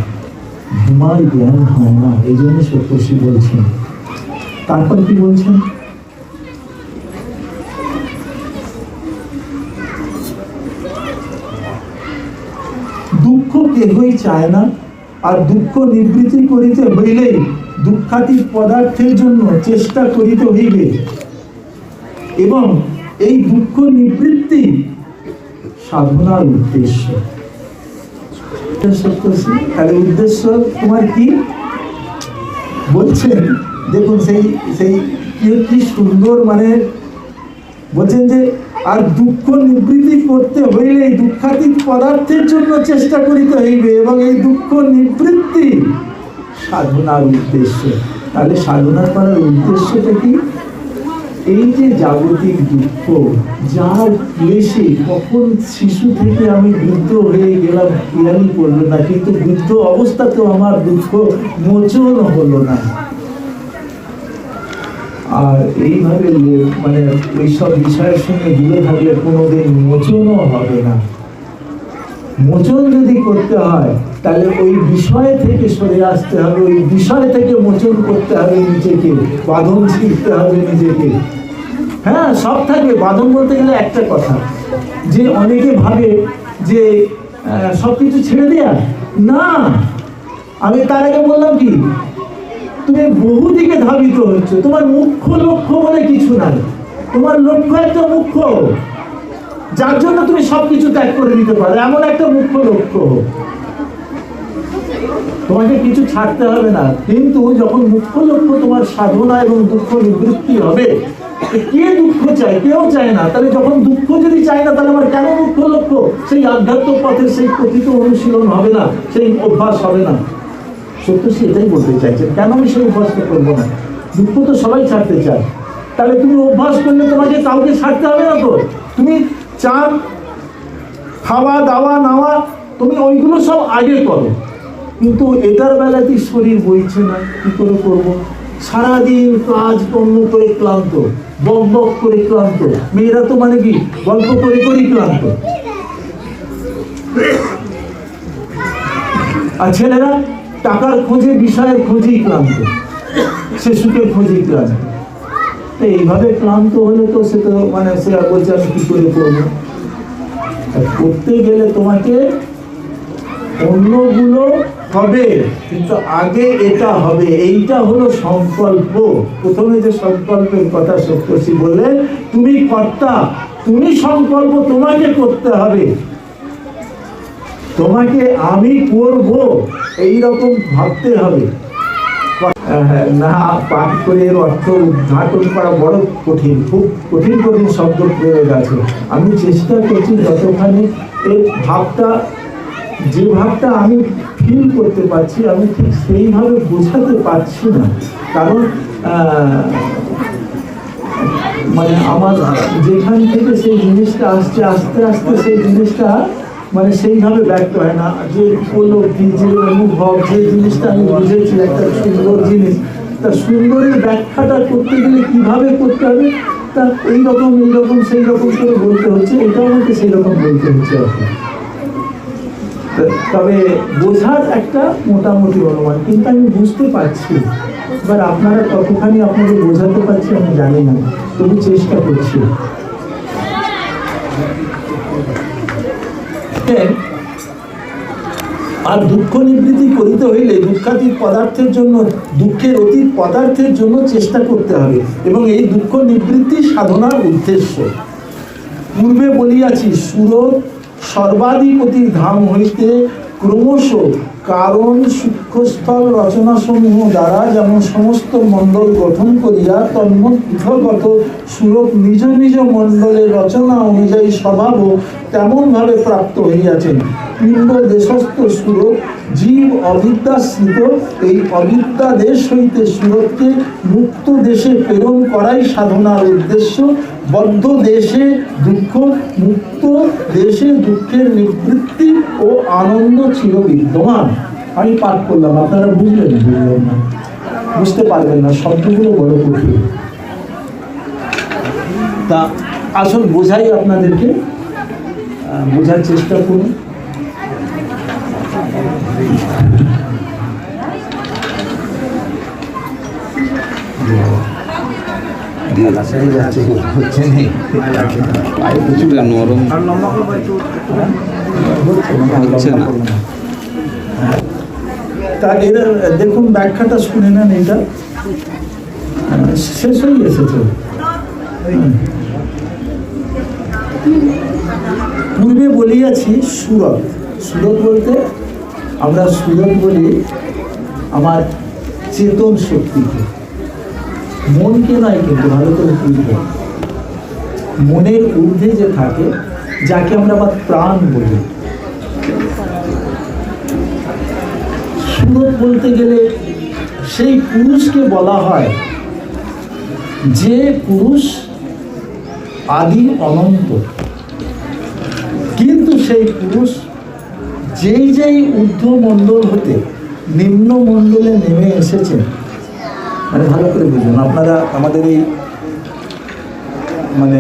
ধূমার জ্ঞান হয় না। এই জন্য সত্যশ্রী বলছেন। তারপর কি বলছেন? দুঃখ কেহই চায় না, আর দুঃখ নিবৃত্তি করিতে হইলেই দুঃখাতীত পদার্থের জন্য চেষ্টা করিতে হইবে, এবং এই দুঃখ নিবৃত্তি সাধনার উদ্দেশ্য। তাহলে উদ্দেশ্য তোমার কি বলছেন? দেখুন সেই সেই কি সুন্দর, মানে বলছেন যে আর দুঃখ নিবৃত্তি করতে হইলে দুঃখাতীত পদার্থের জন্য চেষ্টা করিতে হইবে, এবং এই দুঃখ নিবৃত্তি সাধনার উদ্দেশ্য। তাহলে সাধনা করার উদ্দেশ্যটা কি? এই যে জাগতিক দুঃখ, যার ক্লেশে কখন শিশু থেকে আমি বৃদ্ধ হয়ে গেলাম খেয়ালই করলো না, কিন্তু বৃদ্ধ অবস্থাতেও আমার দুঃখ মোচন হলো না। আর এইভাবে মানে ওইসব বিষয়ের সঙ্গে দূরে থাকলে কোনোদিন মোচনও হবে না। মোচন যদি করতে হয় তাহলে ওই বিষয় থেকে সরে আসতে হবে, ওই বিষয় থেকে মোচন করতে হবে নিজেকে, বাঁধন ছিঁড়তে হবে নিজেকে। হ্যাঁ, সব থাকবে। বাঁধন বলতে গেলে একটা কথা, যে অনেকে ভাবে যে সবকিছু ছেড়ে দেয়া না। আমি তার আগে বললাম কি, তুমি বহু দিকে ধাবিত হচ্ছে, তোমার মুখ্য লক্ষ্য বলে কিছু নাই। তোমার লক্ষ্য একটা মুখ্য, যার জন্য তুমি সবকিছু ত্যাগ করে দিতে পারো, এমন একটা মুখ্য লক্ষ্য। তোমাকে কিছু ছাড়তে হবে না। কিন্তু যখন মুখ্য লক্ষ্য তোমার সাধনা এবং দুঃখ নিবৃত্তি হবে, কে দুঃখ চায়? কেউ চায় না। তাহলে যখন দুঃখ যদি চায় না, তাহলে আমার কেন মুখ্য লক্ষ্য? সেই আধ্যাত্মিক পথের সেই কথিত অনুশীলন হবে না, সেই অভ্যাস হবে না। সত্য সেটাই বলতে চাইছেন, কেন আমি সেই অভ্যাসটা করবো না? দুঃখ তো সবাই ছাড়তে চায়। তাহলে তুমি অভ্যাস করলে তোমাকে কাউকে ছাড়তে হবে না। তো তুমি চান, খাওয়া দাওয়া নেওয়া, তুমি ওইগুলো সব আগে করো, কিন্তু এটার বেলাতে শরীর বইছে না, কি করে করবো? সারাদিন কাজ কর্ম করে ক্লান্ত, বক বক করে ক্লান্ত। মেয়েরা তো মানে কি গল্প করে করেই ক্লান্ত, আর ছেলেরা টাকার খোঁজে, বিষয়ের খোঁজেই ক্লান্ত, সে সুখের খোঁজেই ক্লান্ত। এইভাবে ক্লান্ত হলে তো সে তো মানে সে বলছে আমি কি করে করবো? করতে গেলে তোমাকে অন্যগুলো হবে, কিন্তু আগে এটা হবে। এইটা হলো সংকল্প। প্রথমে যে সংকল্পের কথা সপ্তর্ষি বললেন, তুমি কর্তা, তুমি সংকল্প তোমাকে করতে হবে। তোমাকে আমি করব এইরকম ভাবতে হবে না। পাঠ করে এর অর্থ উদ্ঘাটন করা বড় কঠিন, খুব কঠিন কঠিন শব্দ প্রয়োগ আছে। আমি চেষ্টা করছি যতখানি এই ভাবটা, যে ভাবটা আমি ফিল করতে পারছি, আমি ঠিক সেইভাবে বোঝাতে পারছি না। কারণ মানে আমার যেখান থেকে সেই জিনিসটা আসছে, আস্তে আস্তে সেই জিনিসটা মানে সেইভাবে ব্যক্ত হয় না। যে উপলব্ধি, যে অনুভব, যে জিনিসটা আমি বুঝেছি একটা সুন্দর জিনিস, তা সুন্দরের ব্যাখ্যাটা করতে গেলে কিভাবে করতে হবে তা এইরকম সেই রকম করে বলতে হচ্ছে, এটাও আমাকে সেই রকম বলতে হচ্ছে আর কি। তবে বোঝার একটা মোটামুটি অনুমান, কিন্তু আমি বুঝতে পারছি। এবার আপনারা কতখানি আপনাদের বোঝাতে পারছি আমি জানি না, তবু চেষ্টা করছি। আর দুঃখ নিবৃত্তি করিতে হইলে দুঃখাতীত পদার্থের জন্য, দুঃখের অতীত পদার্থের জন্য চেষ্টা করতে হবে, এবং এই দুঃখ নিবৃত্তি সাধনার উদ্দেশ্য। পূর্বে বলিয়াছি, সুরত সর্বাধিপতি ধাম হইতে ক্রমশ কারণ সূক্ষ্মস্থল রচনাসমূহ দ্বারা যেমন সমস্ত মণ্ডল গঠন করিয়া তন্মধ্যগত সুরত নিজ নিজ মণ্ডলের রচনা অনুযায়ী স্বভাবও তেমনভাবে প্রাপ্ত হইয়াছেন। পিণ্ড দেশস্থ সুরত জীব অবিদ্যাশ্রিত, এই অবিদ্যা দেশ হইতে সুরতকে মুক্ত দেশে প্রেরণ করাই সাধনার উদ্দেশ্য। বদ্ধ দেশে দুঃখ, মুক্ত দেশে দুঃখের নিবৃত্তি ও আনন্দ ছিল বিদ্যমান। আমি পাঠ করলাম, আপনারা বুঝলেন না, বুঝতে পারবেন না, শব্দগুলো বড় কঠিন। তা আসল বোঝাই আপনাদেরকে, বোঝার চেষ্টা করুন। তা এরা দেখুন, ব্যাখ্যাটা শুনে নেন, এটা শেষ হয়ে এসেছে। পূর্বে বলিয়াছি সুরত, সুরত বলতে আমরা সুরত বলি আমার চেতন শক্তিকে, মনকে নয়, কিন্তু ভালো করে বুঝবো, মনের ঊর্ধ্বে যে থাকে, যাকে আমরা আবার প্রাণ বলি। সুরত বলতে গেলে সেই পুরুষকে বলা হয় যে পুরুষ আদি অনন্ত, কিন্তু সেই পুরুষ যেই ঊর্ধ্ব মণ্ডল হতে নিম্ন মণ্ডলে নেমে এসেছেন, মানে ভালো করে বুঝুন। আপনারা আমাদের এই মানে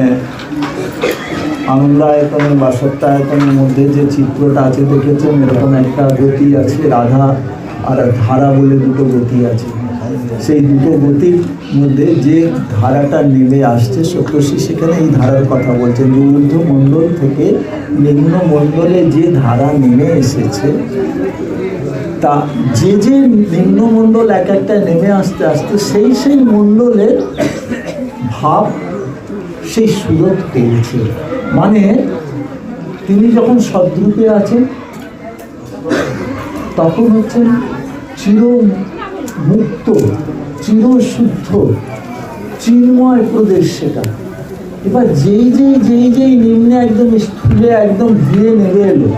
আনন্দায়তনের বা সত্যায়তনের মধ্যে যে চিত্রটা আছে দেখেছেন, এরকম একটা গতি আছে, রাধা আর ধারা বলে দুটো গতি আছে। সেই দুটো গতির মধ্যে যে ধারাটা নেমে আসছে সপ্তর্ষি সেখানে এই ধারার কথা বলছেন, যে ঊর্ধ্ব মণ্ডল থেকে নিম্ন মণ্ডলে যে ধারা নেমে এসেছে, তা যে নিম্নমণ্ডল এক একটা নেমে আসতে আসতে সেই মণ্ডলের ভাব সেই সুরত পেয়েছে। মানে তিনি যখন সদ্রূপে আছেন তখন হচ্ছেন চির মুক্ত, চিরশুদ্ধ, চিন্ময় প্রদেশ সেটা। এবার যেই নিম্নে একদম স্থূলে একদম ধীরে নেমে এলো,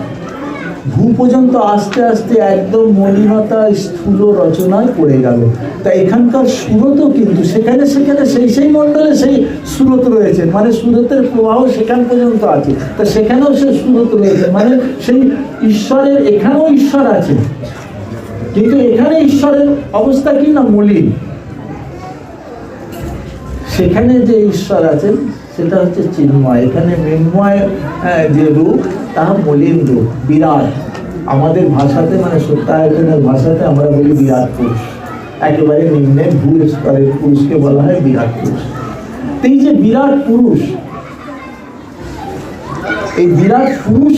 ভূ পর্যন্ত আস্তে আস্তে একদম মলিনতা স্থূল রচনায় পড়ে গেল। তা এখানকার সুরতও কিন্তু সেখানে সেই মণ্ডলে সেই সুরত রয়েছে, মানে সুরতের প্রবাহ সেখান পর্যন্ত আছে। তা সেখানেও সে সুরত রয়েছে, মানে সেই ঈশ্বরের, এখানেও ঈশ্বর আছে, কিন্তু এখানে ঈশ্বরের অবস্থা কি না, মলিন। সেখানে যে ঈশ্বর আছেন সেটা হচ্ছে চিন্ময়, এখানে মৃন্ময় যে রূপ তাহা মলিন রূপ, বিরাট। আমাদের ভাষাতে মানে সত্যায়তনের ভাষাতে আমরা বলি বিরাট পুরুষ, একেবারে নিম্নে ভূ স্তরের পুরুষকে বলা হয় বিরাট পুরুষ। এই যে বিরাট পুরুষ, এই বিরাট পুরুষ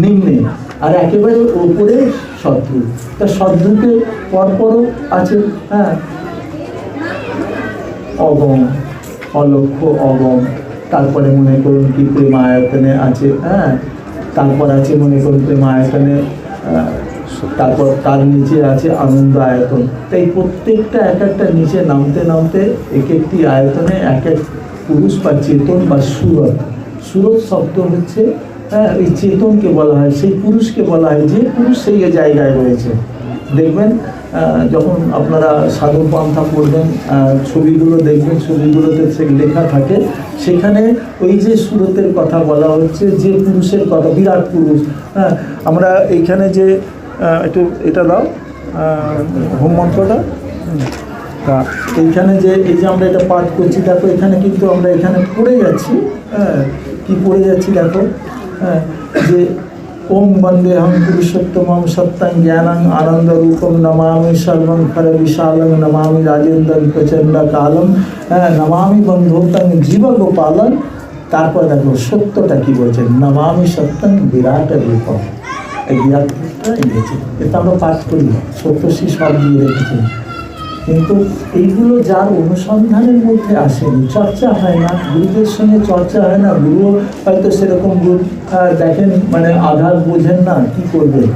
নিম্নে, আর একেবারে ওপরে সদ্রূপ। তা সদ্রূপের পরপরও আছে অগম, অলক্ষ্য, অগম, তারপরে মনে করুন কি প্রেমায়তনে আছে, তারপর আছে মনে করুন প্রেমায়তনে, তারপর তার নিচে আছে আনন্দ আয়তন। তাই প্রত্যেকটা এক একটা নিচে নামতে নামতে এক একটি আয়তনে এক এক পুরুষ বা চেতন বা সুরত। সুরত শব্দ হচ্ছে এই চেতনকে বলা হয়, সেই পুরুষকে বলা হয়, যে পুরুষ সেই জায়গায় রয়েছে। দেখবেন যখন আপনারা সাধু পন্থা পড়বেন, ছবিগুলো দেখবেন, ছবিগুলোতে লেখা থাকে, সেখানে ওই যে সুরতের কথা বলা হচ্ছে, যে পুরুষের কথা, বিরাট পুরুষ। আমরা এইখানে যে একটু এটা দাও হোম মন্ত্রটা, তা এইখানে যে এই যে আমরা এটা পাঠ করছি, দেখো এখানে কিন্তু আমরা এখানে পড়ে যাচ্ছি, হ্যাঁ কি পড়ে যাচ্ছি দেখো, হ্যাঁ যে ওম বন্দে হম পুরুষোত্তমম সত্যং জ্ঞানং আনন্দ রূপম নমামি সর্বং খর বিশালং নমামি রাজেন্দ্রং প্রচণ্ড কালম, হ্যাঁ নমামি বন্ধুতং জীব গোপালন। তারপর দেখো সত্যটা কি বলছেন, নমামি সত্যং বিরাট রূপম। এই বিরাট রূপটা এনেছে, এটা আমরা পাঠ করি, সত্যশ্রী সব দিয়ে রেখেছেন। কিন্তু এইগুলো যার অনুসন্ধানের মধ্যে আসেনি, চর্চা হয় না, গুরুদের সঙ্গে চর্চা হয় না, গুরু হয়তো সেরকম দেখেন মানে আধার বোঝেন না, কি করবেন।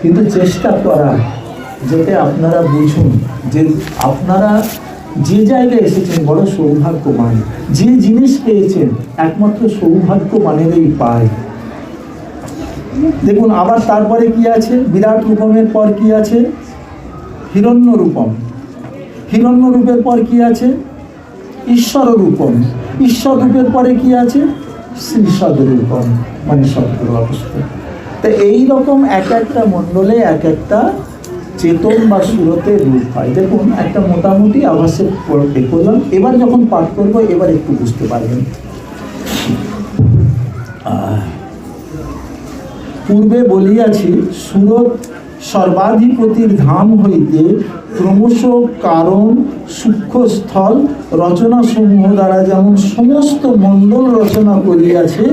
কিন্তু চেষ্টা করা, যেটা আপনারা বুঝুন যে আপনারা যে জায়গায় এসেছেন বড় সৌভাগ্যবান, যে জিনিস পেয়েছেন একমাত্র সৌভাগ্যবানেরই পায়। দেখুন আবার তারপরে কি আছে, বিরাট রূপমের পর কি আছে, হিরণ্য রূপম। হিরণ্য রূপের পর কি আছে, ঈশ্বর রূপম। ঈশ্বর রূপের পরে কি আছে, শ্রীসদ রূপম, মানে সদগুরু অবস্থা। তো এইরকম এক একটা মণ্ডলে এক একটা চেতন বা সুরতের রূপ হয়। দেখুন একটা মোটামুটি আভাসে করলাম, এবার যখন পাঠ করবো এবার একটু বুঝতে পারবেন। পূর্বে বলিয়াছি, সুরত সর্বাধিপতির ধাম হইতে ক্রমশ কারণ সূক্ষ্ম স্থল রচনা সমূহ দ্বারা যেমন সমস্ত মণ্ডল রচনা করিয়াছে,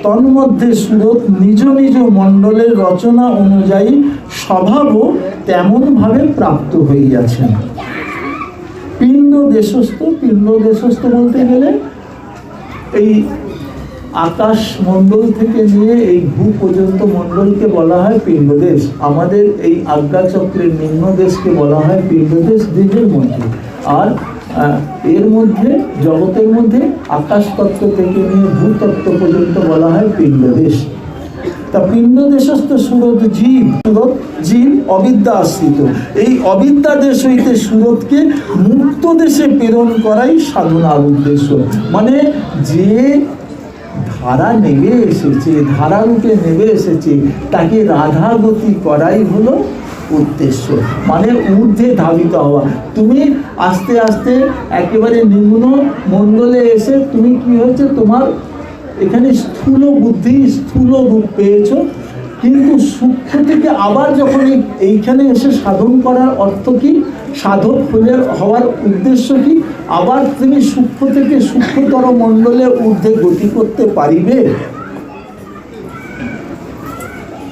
তন্মধ্যে সুরত নিজ নিজ মণ্ডলের রচনা অনুযায়ী স্বভাবও তেমনভাবে প্রাপ্ত হইয়াছেন। পিণ্ড দেশস্থ বলতে গেলে এই আকাশ মণ্ডল থেকে নিয়ে এই ভূ পর্যন্ত মণ্ডলকে বলা হয় পিণ্ডদেশ। আমাদের এই আজ্ঞাচক্রের নিম্ন দেশকে বলা হয় পিণ্ডদেশ, দেহের মধ্যে। আর এর মধ্যে জগতের মধ্যে আকাশ তত্ত্ব থেকে নিয়ে ভূতত্ত্ব পর্যন্ত বলা হয় পিণ্ডদেশ। তা পিণ্ড দেশস্থ সুরত জীব অবিদ্যা আশ্রিত। এই অবিদ্যা দেশ হইতে সুরতকে মুক্ত দেশে প্রেরণ করাই সাধনার উদ্দেশ্য। মানে যে ধারা নেমে এসেছে, ধারারূপে নেমে এসেছে, তাকে রাধাগতি করাই হলো উদ্দেশ্য, মানে ঊর্ধ্বে ধাবিত হওয়া। তুমি আস্তে আস্তে একেবারে নিম্ন মণ্ডলে এসে তুমি কি হয়েছে, তোমার এখানে স্থূল বুদ্ধি স্থূল রূপ পেয়েছো, কিন্তু সূক্ষ্ম থেকে আবার যখন এইখানে এসে সাধন করার অর্থ কি, সাধক হওয়ার উদ্দেশ্য কি, আবার তুমি সূক্ষ্ম থেকে সূক্ষ্মতর মণ্ডলে ঊর্ধ্বে গতি করতে পারিবে।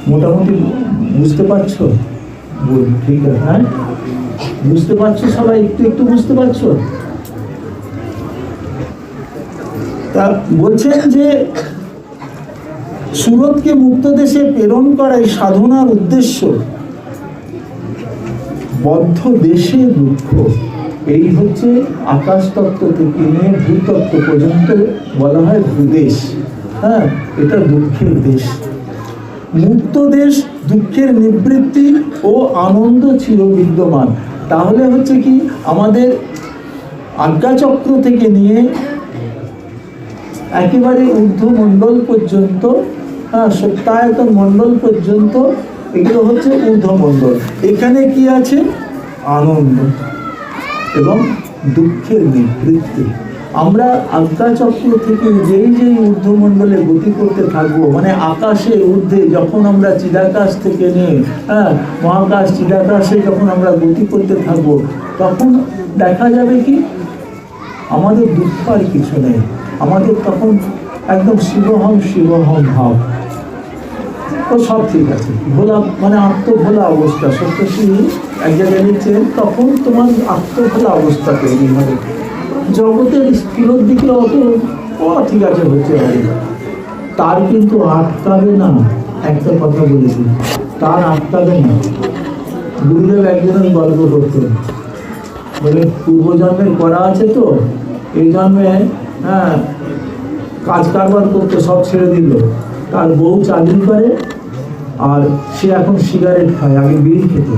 মোটামুটি বুঝতে পারছো? ঠিক আছে, হ্যাঁ বুঝতে পারছো সবাই? একটু একটু বুঝতে পারছো? তা বলছেন যে সুরতকে মুক্ত দেশে প্রেরণ করাই সাধনার উদ্দেশ্য। বদ্ধ দেশে দুঃখ, এই হচ্ছে আকাশ তত্ত্ব থেকে নিয়ে ভূতত্ত্ব পর্যন্ত বলা হয় ভূদেশ। হ্যাঁ, এটা দুঃখের দেশ। মুক্ত দেশ দুঃখের নিবৃত্তি ও আনন্দ চির বিদ্যমান। তাহলে হচ্ছে কি, আমাদের আজ্ঞাচক্র থেকে নিয়ে একেবারে ঊর্ধ্ব মণ্ডল পর্যন্ত, সত্যায়তন মণ্ডল পর্যন্ত, এগুলো হচ্ছে ঊর্ধ্ব মণ্ডল। এখানে কি আছে, আনন্দ এবং দুঃখের নিবৃত্তি। আমরা আজ্ঞাচক্র থেকে যেই ঊর্ধ্বমণ্ডলে গতি করতে থাকবো, মানে আকাশের ঊর্ধ্বে যখন আমরা চিদাকাশ থেকে নিয়ে মহাকাশ চিদাকাশে যখন আমরা গতি করতে থাকবো, তখন দেখা যাবে কি আমাদের দুঃখ আর কিছু নেই। আমাদের তখন একদম শিবহম ভাব, তো সব ঠিক আছে, ভোলা মানে আত্মভোলা অবস্থা। সত্যি এক জায়গায় নিচ্ছেন, তখন তোমার আত্মভোলা অবস্থা তৈরি হবে। জগতের স্থূলের দিকে অত ঠিক আছে হচ্ছে, তার কিন্তু আটকাবে না। একটা কথা বলেছি, তার আটকাবে না। গুরুদেব একজনের গল্প করতেন, বলে পূর্বজন্মের করা আছে তো, এই জন্মে কাজ কারবার করতে সব ছেড়ে দিল। তার বউ চাকরি করে আর সে এখন সিগারেট খায়, আগে বিড়ি খেত,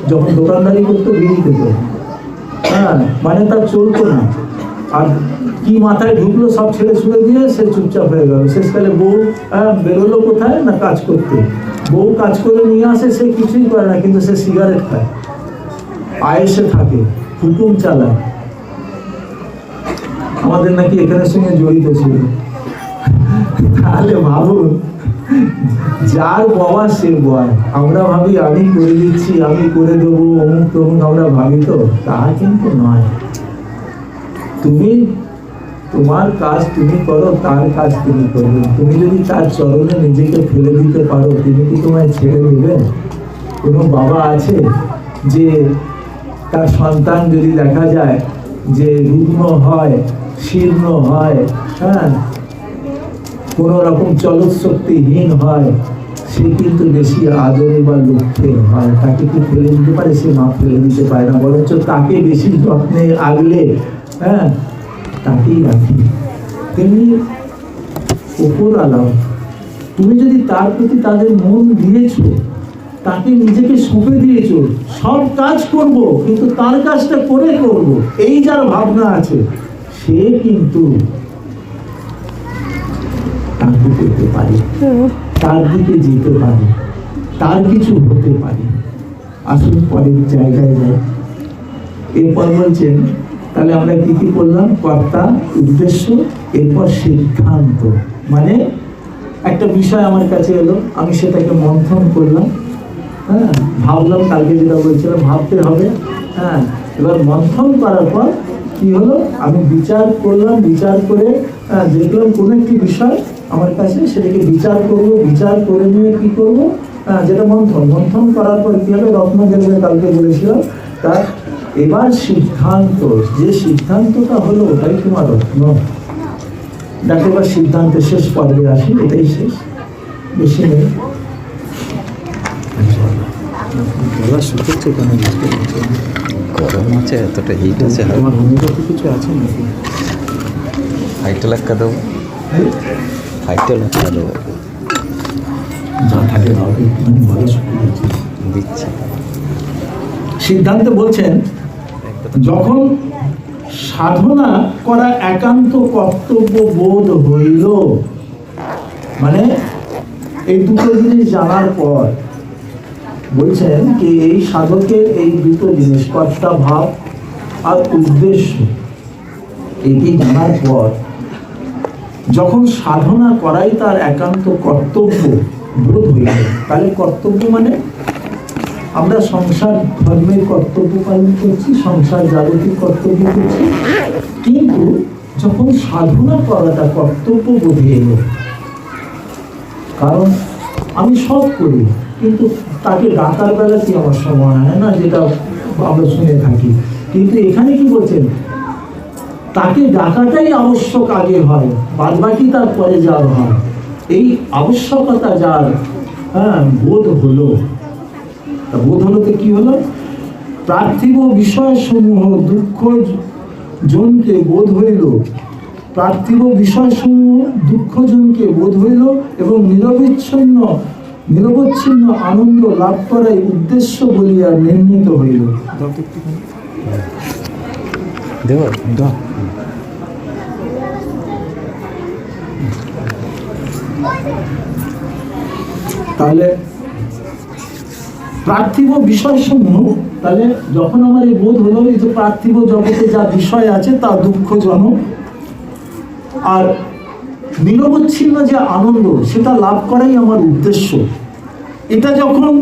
যখন দোকানদারি করতো বিড়ি খেত। মানে তার চলতো না। আর কি মাথায় ঢুকলো সব ছেড়ে ছুড়ে দিয়ে সে চুপচাপ হয়ে গেল। শেষকালে বউ বেরোলো কোথায় না, কাজ করতে। বউ কাজ করে নিয়ে আসে, সে কিছুই করে না, কিন্তু সে সিগারেট খায়, আয়েসে থাকে। হুকুম চালায়, আমাদের নাকি এখানের সঙ্গে জড়িত ছিল। তাহলে ভাবুন, যার বাবা সে বয়। আমরা ভাবি আমি করে দিচ্ছি, আমি করে দেবো, অমুক তমুক আমরা ভাবি, তো তা কিন্তু নয়। তুমি তোমার কাজ তুমি করো, তার কাজ তুমি করবে। তুমি যদি তার চরণে নিজেকে ফেলে দিতে পারো, তিনি কি তোমায় ছেড়ে দেবেন? কোনো বাবা আছে যে তার সন্তান যদি দেখা যায় যে রুগ্ন হয়, শীর্ণ হয়, হ্যাঁ, কোন রকম চলৎ শক্তিহীন হয়, সে কিন্তু বেশি আদরে বা লক্ষ্যে হয়। তাকে কি ফেলে দিতে পারে? সে মা ফেলে দিতে পারে না, বরঞ্চ তাকে বেশি যত্নে আগলে, হ্যাঁ, তাকেই রাখি। তেমনি উপর আলাও, তুমি যদি তার প্রতি তাদের মন দিয়েছো, তাকে নিজেকে সঁপে দিয়েছো, সব কাজ করব কিন্তু তার কাজটা করে করব, এই যার ভাবনা আছে, সে কিন্তু তাকে পেতে পারে, তার দিকে যেতে পারে, তার কিছু হতে পারে। আসুন পরের জায়গায় যাই। এরপর বলছেন, তাহলে আমরা কি কি করলাম? কর্তা, উদ্দেশ্য, এরপর সিদ্ধান্ত। মানে একটা বিষয় আমার কাছে এলো, আমি সেটাকে মন্থন করলাম, হ্যাঁ, ভাবলাম, কালকে যেটা বলছিলাম ভাবতে হবে, হ্যাঁ, এবার মন্থন করার পর কি হলো? আমি বিচার করলাম, বিচার করে দেখলাম কোনো একটি বিষয় আমার কাছে, সেটাকে বিচার করবো, বিচার করে নিয়ে কি করবো? যেটা মন্থন করার পর কি হবে? রত্ন গেলে কালকে বলেছিলাম, তার এবার সিদ্ধান্ত, যে সিদ্ধান্তটা হলো ওটাই তোমার রত্ন। দেখো, এবার সিদ্ধান্তের শেষ পর্বে আসি, এটাই শেষ, বেশি নেই। গরম আছে, এতটা হিট আছে। তোমার হোমিওপ্যাথি কিছু আছে নাকি? ফাইটটা লাগা দেবো, ফাইটটা লাগা দেবো, যা থাকে মানে বয়স দিচ্ছি। সিদ্ধান্তে বলছেন, যখন সাধনা করা একান্ত কর্তব্য বোধ হইল, মানে এই দুটো জিনিস জানার পর বলছেন কি, এই সাধকের এই দুটো জিনিস, কর্তা ভাব আর উদ্দেশ্য, এটি জানার পর যখন সাধনা করাই তার একান্ত কর্তব্য বোধ হইল। তাহলে কর্তব্য মানে আমরা সংসার ধর্মের কর্তব্য পালন করছি, সংসার জাগতিক কর্তব্য করছি, কিন্তু যখন সাধনা করাটা কর্তব্য বোধে এলো, কারণ আমি সব করি কিন্তু তাকে ডাকার বেলা কি আমার সময় হয় না, যেটা আমরা শুনে থাকি। কিন্তু এখানে কি বলছেন? তাকে ডাকাটাই আবশ্যক আগে হয়, বাদ বাকি তার পরে যার হয়। এই আবশ্যকতা যার, হ্যাঁ, বোধ হলো, বোধ হলো তো কি হলো? পার্থিব বিষয়সমূহ দুঃখ জনকে বোধ হইল, পার্থিব বিষয়সমূহ দুঃখজনকে বোধ হইল এবং নিরবচ্ছিন্ন আনন্দ লাভ করাই উদ্দেশ্য বলিয়া নির্ণীত হইল। দেব তাহলে পার্থিব বিষয়সমূহ, তাহলে যখন আমার এই বোধ হলো এই যে পার্থিব জগতে যা বিষয় আছে তা দুঃখজনক, আর নিরবচ্ছিন্ন যে আনন্দ সেটা লাভ করাই আমার উদ্দেশ্য, এটা যখন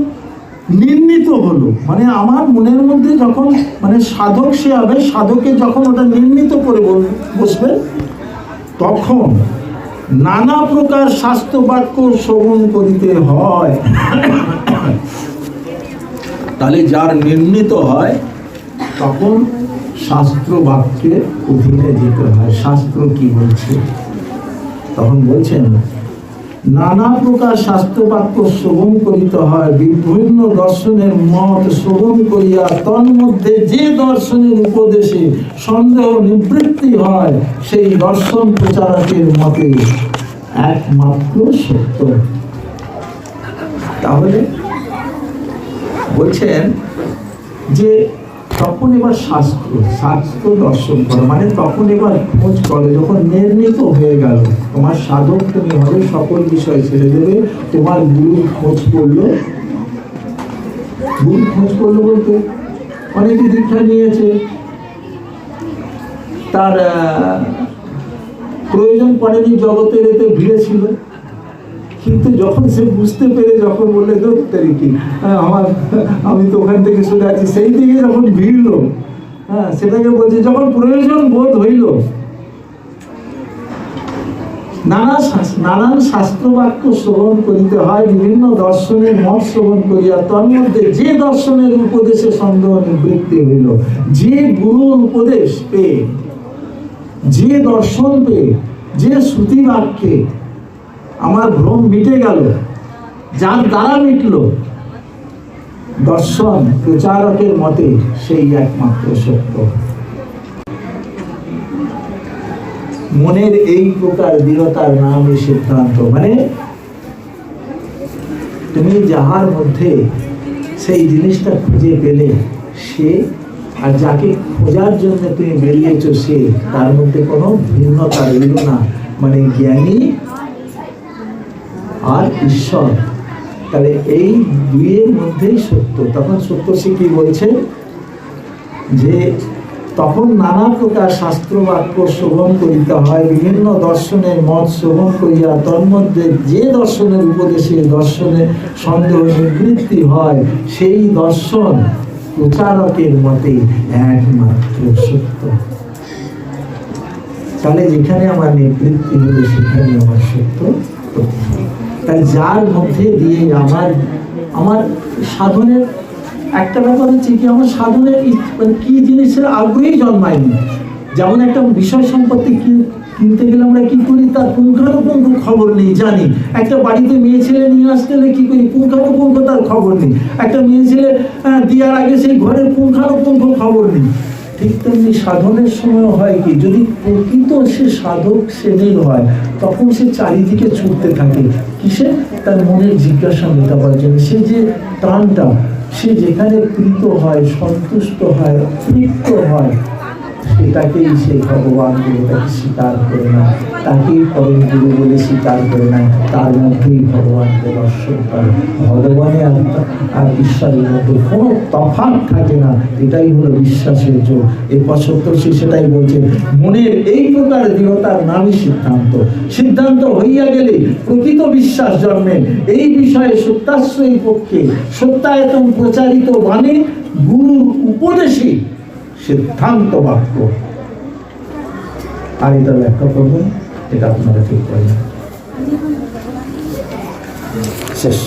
নির্ণীত হলো, মানে আমার মনের মধ্যে যখন, মানে সাধক সে হবে, সাধকে যখন ওটা নির্ণীত করে বসবে, তখন নানা প্রকার শাস্ত্র বাক্য শ্রবণ করিতে হয়। তাহলে যার নির্ণীত হয় তখন শাস্ত্র বাক্যের অধীনে যেতে হয়। শাস্ত্র কি বলছে? তখন বলছেন, নানা প্রকার শাস্ত্র বাক্য শ্রবণ করিতে হয়, বিভিন্ন দর্শনের মত শ্রবণ করিয়া তন্মধ্যে যে দর্শনের উপদেশে সন্দেহ নিবৃত্তি হয়, সেই দর্শন প্রচারকের মতে একমাত্র সত্য। তাহলে বলছেন যে তখন এবার শাস্ত্র দর্শন করো, মানে তখন এবার খোঁজ করো, যখন নির্ণীত হয়ে গেল তোমার সাধক তুমি হবে, সকল বিষয় ছেড়ে দেবে, তোমার গুরু খোঁজ করলো। গুরু খোঁজ করলো বলতে অনেকে দীক্ষা নিয়েছে, তার প্রয়োজন পড়েনি, জগতের এতে ভিড়ে ছিল, কিন্তু যখন সে বুঝতে পেরে যখন বললে দোস্তারি কি আমি তো ওখান থেকে সরে আছি, সেই দিকে যখন ভিড়ল, হ্যাঁ সেটাকে বলছে যখন প্রয়োজন বোধ হইল, নানান শাস্ত্র বাক্য শ্রবণ করিতে হয়, বিভিন্ন দর্শনের মত শ্রবণ করিয়া তন্মধ্যে যে দর্শনের উপদেশে সন্দেহ নিবৃত্তি হইল, যে গুরুর উপদেশ পেয়ে, যে দর্শন পেয়ে, যে শ্রুতি বাক্যে আমার ভ্রম মিটে গেল, যার দ্বারা মিটল, দর্শন প্রচারকের মতে সেই একমাত্র সত্য। মনের এই প্রকার দৃঢ়তার নামই সিদ্ধান্ত। মানে তুমি যাহার মধ্যে সেই জিনিসটা খুঁজে পেলে, সে আর যাকে খোঁজার জন্য তুমি বেরিয়েছ সে, তার মধ্যে কোনো ভিন্নতা রইল না। মানে জ্ঞানী আর ঈশ্বর, তাহলে এই দুইয়ের মধ্যেই সত্য। তখন সত্য সে কি বলছে যে তখন নানা প্রকার শাস্ত্র বাক্য শ্রবণ করিতে হয়, বিভিন্ন দর্শনের মত শ্রবণ করিয়া তন্মধ্যে যে দর্শনের উপদেশে দর্শনের সন্দেহ নিবৃত্তি হয়, সেই দর্শন প্রচারকের মতে একমাত্র সত্য। তাহলে যেখানে আমার নিবৃত্তি হলো সেখানে আমার সত্য। তাই যার মধ্যে দিয়ে আমার সাধনের একটা ব্যাপার হচ্ছে কি, আমার সাধনের কি জিনিসের আগ্রহী জন্মায়নি। যেমন একটা বিষয় সম্পত্তি কিনতে গেলে আমরা কি করি, তার পুঙ্খানুপুঙ্খ খবর নেই, জানি। একটা বাড়িতে মেয়ে ছেলে নিয়ে আসতে হলে কি করি, পুঙ্খানুপুঙ্খ তার খবর নেই। একটা মেয়ে ছেলে দেওয়ার আগে সেই ঘরের পুঙ্খানুপুঙ্খ খবর নেই। ঠিক তেমনি সাধনের সময় হয় কি, যদি প্রকৃত সে সাধক শ্রেণীর হয়, তখন সে চারিদিকে ছুটতে থাকে কিসে, তার মনের জিজ্ঞাসা মেটাবার জন্য। সে যে প্রাণটা, সে যেখানে প্রীত হয়, সন্তুষ্ট হয়, তৃপ্ত হয়, সেটাকেই সে ভগবান বলে তাকে স্বীকার করে না, তাকেই পরম গুরু বলে স্বীকার করে না, তার মধ্যেই ভগবানকে দর্শন করে। ভগবানের আর ঈশ্বরের মধ্যে কোনো তফাৎ থাকে না, এটাই হলো বিশ্বাসের যোগ। এরপর সপ্তর্ষি সেটাই বলছেন, মনের এই প্রকার দৃঢ়তার নামই সিদ্ধান্ত। সিদ্ধান্ত হইয়া গেলে প্রকৃত বিশ্বাস জন্মে। এই বিষয়ে সত্যাশ্রয়ী পক্ষে সত্যায়তন প্রচারিত বাণী গুরুর উপদেশে সিদ্ধান্ত বাক্য। আর এটা ব্যাখ্যা করবেন, এটা আপনারা ঠিক করেন। শেষ।